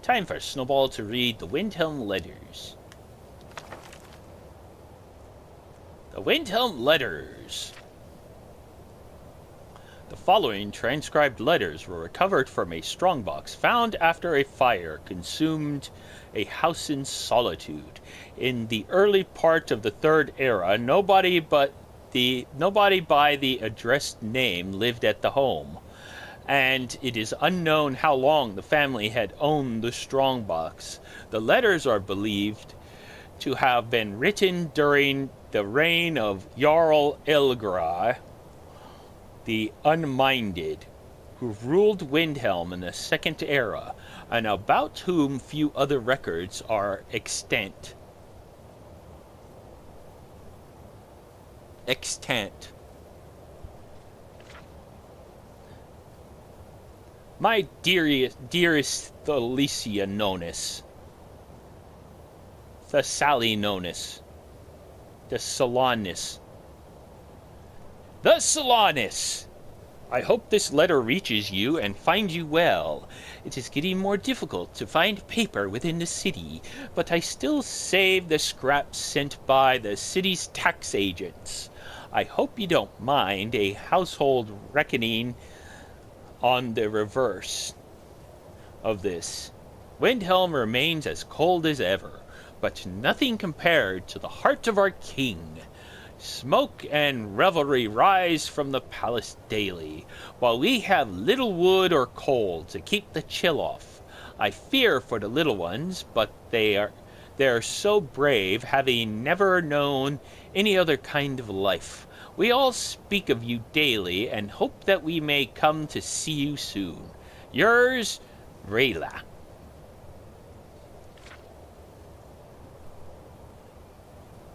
Time for Snowball to read the Windhelm letters. The Windhelm letters. The following transcribed letters were recovered from a strongbox found after a fire consumed a house in Solitude. In the early part of the Third Era, nobody by the addressed name lived at the home, and it is unknown how long the family had owned the strongbox. The letters are believed to have been written during the reign of Jarl Elgrai the Unminded, who ruled Windhelm in the Second Era, and about whom few other records are extant. My dearest Thalicia Nonus, Thessaly Nonus, the Solanis. I hope this letter reaches you and finds you well. It is getting more difficult to find paper within the city, but I still save the scraps sent by the city's tax agents. I hope you don't mind a household reckoning on the reverse of this. Windhelm remains as cold as ever, but nothing compared to the heart of our king. Smoke and revelry rise from the palace daily, while we have little wood or coal to keep the chill off. I fear for the little ones, but they are so brave, having never known any other kind of life. We all speak of you daily, and hope that we may come to see you soon. Yours, Rayla.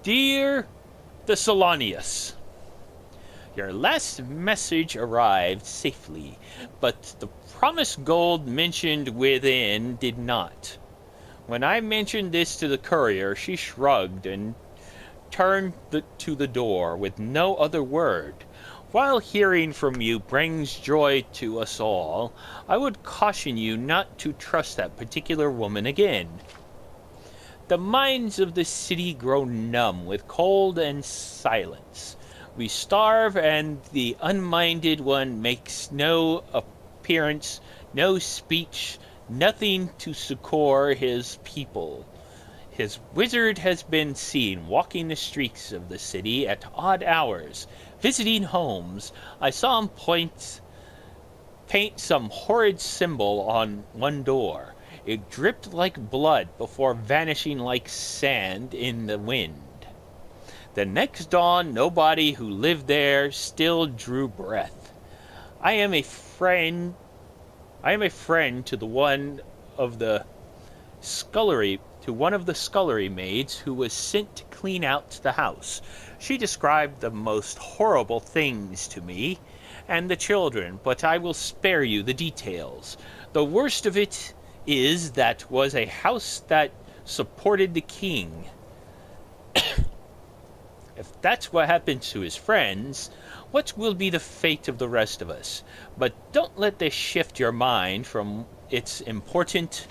Dear Thessalonius, your last message arrived safely, but the promised gold mentioned within did not. When I mentioned this to the courier, she shrugged and turned to the door with no other word. While hearing from you brings joy to us all, I would caution you not to trust that particular woman again. The minds of the city grow numb with cold and silence. We starve, and the unminded one makes no appearance, no speech, nothing to succor his people. His wizard has been seen walking the streets of the city at odd hours, visiting homes. I saw him paint some horrid symbol on one door. It dripped like blood before vanishing like sand in the wind. The next dawn, nobody who lived there still drew breath. I am a friend to one of the scullery maids who was sent to clean out the house. She described the most horrible things to me and the children, but I will spare you the details. The worst of it is that was a house that supported the king. If that's what happened to his friends, what will be the fate of the rest of us? But don't let this shift your mind from its important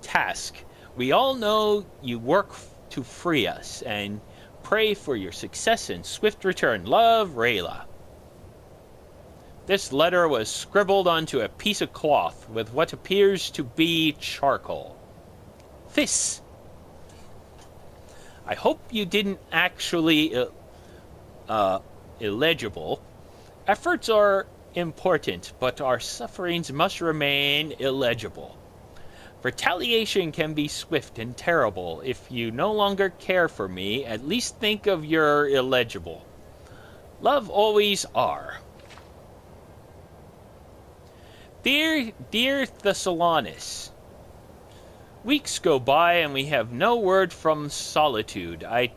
task. We all know you work to free us, and pray for your success and swift return. Love, Rayla. This letter was scribbled onto a piece of cloth with what appears to be charcoal. This. I hope you didn't actually illegible. Efforts are important, but our sufferings must remain illegible. Retaliation can be swift and terrible. If you no longer care for me, at least think of your illegible. Love always, R. Dear Thessalonis, weeks go by and we have no word from Solitude. I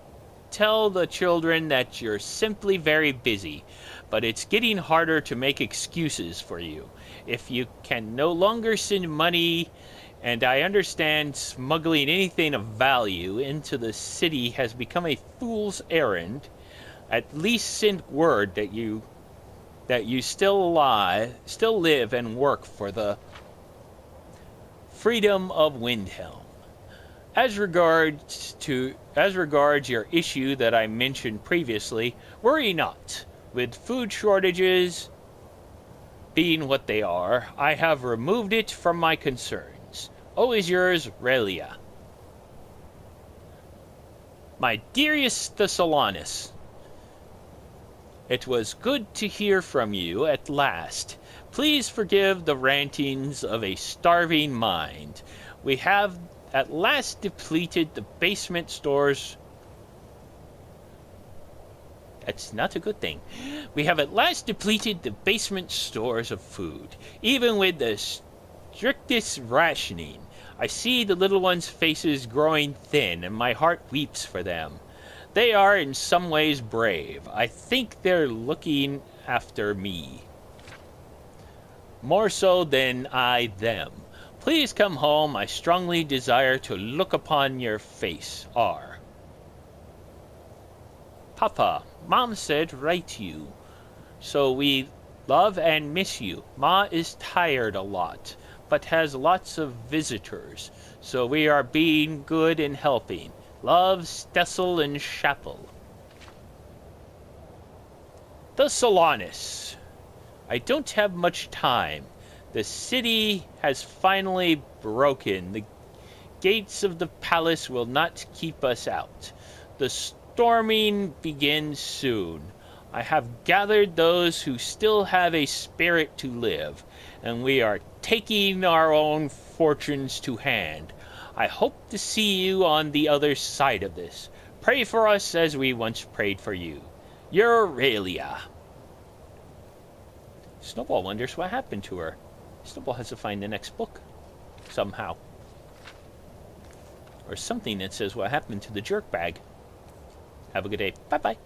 tell the children that you're simply very busy, but it's getting harder to make excuses for you. If you can no longer send money, and I understand smuggling anything of value into the city has become a fool's errand, at least send word that you still live and work for the freedom of Windhelm. As regards your issue that I mentioned previously, worry not. With food shortages being what they are, I have removed it from my concerns. Always yours, Relia. My dearest Thessalonis, it was good to hear from you at last. Please forgive the rantings of a starving mind. We have at last depleted the basement stores. That's not a good thing. We have at last depleted the basement stores of food. Even with the strictest rationing, I see the little ones' faces growing thin, and my heart weeps for them. They are in some ways brave. I think they're looking after me. More so than I them. Please come home. I strongly desire to look upon your face. R. Papa, Mom said write to you. So we love and miss you. Ma is tired a lot, but has lots of visitors. So we are being good and helping. Love, Stessel and Chapel. Thessalonis. I don't have much time. The city has finally broken. The gates of the palace will not keep us out. The storming begins soon. I have gathered those who still have a spirit to live, and we are taking our own fortunes to hand. I hope to see you on the other side of this. Pray for us as we once prayed for you. Your Aurelia. Snowball wonders what happened to her. Snowball has to find the next book. Somehow. Or something that says what happened to the jerk bag. Have a good day. Bye-bye.